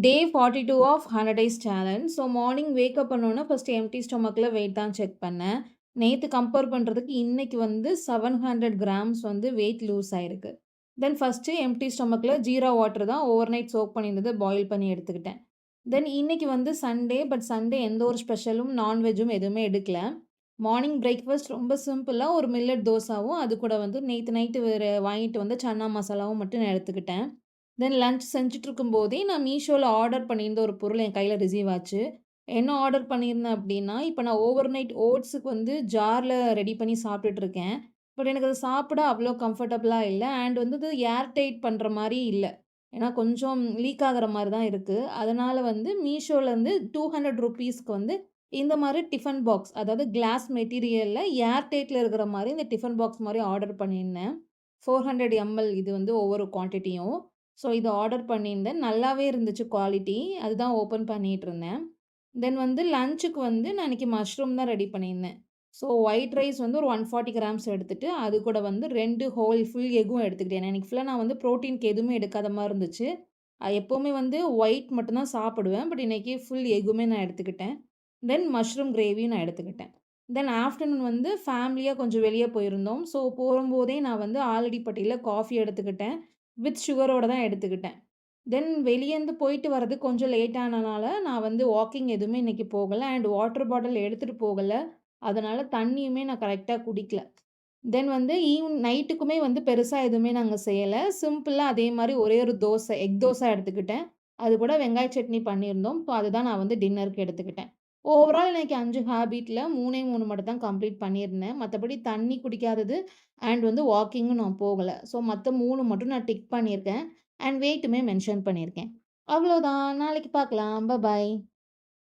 Day 42 of 100 days challenge. So morning wake up பண்ணோனே first empty ஸ்டொமக்ல weight தான் check பண்ணேன். நேத்து கம்பேர் பண்றதுக்கு இன்னைக்கு வந்து 700 கிராம்ஸ் வந்து வெயிட் லூஸ் ஆயிருக்கு. தென் ஃபர்ஸ்ட்டு எம்ப்டி ஸ்டொமக்ல ஜீரா வாட்டர் தான் ஓவர் நைட் சோக் பண்ணியிருந்தது பாயில் பண்ணி எடுத்துக்கிட்டேன். தென் இன்னைக்கு வந்து சண்டே. பட் சண்டே எந்த ஒரு ஸ்பெஷலும், நான்வெஜ்ஜும் எதுவுமே எடுக்கல. மார்னிங் பிரேக்ஃபாஸ்ட் ரொம்ப சிம்பிளா ஒரு மில்லட் தோசாவும், அது கூட வந்து நேத்து நைட்டு வாங்கிட்டு வந்த சன்னா மசாலாவும் மட்டும் நான் எடுத்துக்கிட்டேன். தென் லஞ்ச் செஞ்சுட்ருக்கும்போதே நான் மீஷோல ஆர்டர் பண்ணியிருந்த ஒரு பொருள் என் கையில ரிசீவ் ஆச்சு. என்ன ஆர்டர் பண்ணியிருந்தேன் அப்டின்னா, இப்ப நான் ஓவர் நைட் ஓட்ஸுக்கு வந்து ஜார்ல ரெடி பண்ணி சாப்பிட்டுட்டுருக்கேன். பட் எனக்கு அது சாப்பிட அவ்ளோ கம்ஃபர்டபுளா இல்ல. அண்ட் வந்து இது ஏர் டைட் பண்ற மாரி இல்ல. ஏன்னா கொஞ்சம் லீக் ஆகுற மாரி தான் இருக்கு. அதனால வந்து மீஷோலருந்து ₹200க்கு வந்து இந்த மாரி டிஃபன் பாக்ஸ், அதாவது கிளாஸ் மெட்டீரியல்ல ஏர் டைட்ல இருக்கிற மாரி இந்த டிஃபன் பாக்ஸ் மாரி ஆர்டர் பண்ணியிருந்தேன். 400 எம்எல் இது வந்து ஒவ்வொரு குவான்டிட்டியும். ஸோ இது ஆர்டர் பண்ணியிருந்தேன். நல்லாவே இருந்துச்சு குவாலிட்டி. அதுதான் ஓப்பன் பண்ணிட்டுருந்தேன். தென் வந்து லஞ்சுக்கு வந்து நான் இன்னைக்கு மஷ்ரூம் தான் ரெடி பண்ணியிருந்தேன். ஸோ ஒயிட் ரைஸ் வந்து ஒரு 140 கிராம்ஸ் எடுத்துட்டு, அது கூட வந்து 2 ஹோல் ஃபுல் எக்கும் எடுத்துக்கிட்டேன். ஏன்னா இன்னைக்கு ஃபுல்லா நான் வந்து புரோட்டீனுக்கு எதுவுமே எடுக்காத மாரி இருந்துச்சு. எப்பவுமே வந்து ஒயிட் மட்டும் தான் சாப்பிடுவேன். பட் இன்னைக்கு ஃபுல் எக்குமே நான் எடுத்துக்கிட்டேன். தென் மஷ்ரூம் கிரேவியும் நான் எடுத்துக்கிட்டேன். தென் ஆஃப்டர்நூன் வந்து ஃபேமிலியா கொஞ்சம் வெளிய போயிருந்தோம். ஸோ போகும்போதே நான் வந்து ஆலடிப்பட்டியில காஃபி எடுத்துக்கிட்டேன். வித் சுகரோட தான் எடுத்துக்கிட்டேன். தென் வெளியேருந்து போயிட்டு வரதுக்கு கொஞ்சம் லேட் ஆனனால, நான் வந்து வாக்கிங் எதுவுமே இன்னைக்கு போகல. அண்ட் வாட்டர் பாட்டில் எடுத்துட்டு போகல. அதனால தண்ணியுமே நான் கரெக்ட்டா குடிக்கல. தென் வந்து நைட்டுக்குமே வந்து பெருசா எதுவுமே நாங்க செய்யல. சிம்பிளா அதே மாரி ஒரே ஒரு தோசை, எக் தோசை எடுத்துக்கிட்டேன். அது கூட வெங்காய சட்னி பண்ணியிருந்தோம். ஸோ அதுதான் நான் வந்து டின்னருக்கு எடுத்துக்கிட்டேன். ஓவரால் இன்னைக்கு 5 ஹேபிட்ல 3 மட்டும் தான் கம்ப்ளீட் பண்ணியிருந்தேன். மத்தபடி தண்ணி குடிக்காதது அண்ட் வந்து வாக்கிங்கும் நான் போகல. ஸோ மத்த 3 மட்டும் நான் டிக் பண்ணியிருக்கேன். அண்ட் வெயிட்டுமே மென்ஷன் பண்ணியிருக்கேன். அவ்வளோதான். நாளைக்கு பார்க்கலாம். பாய்.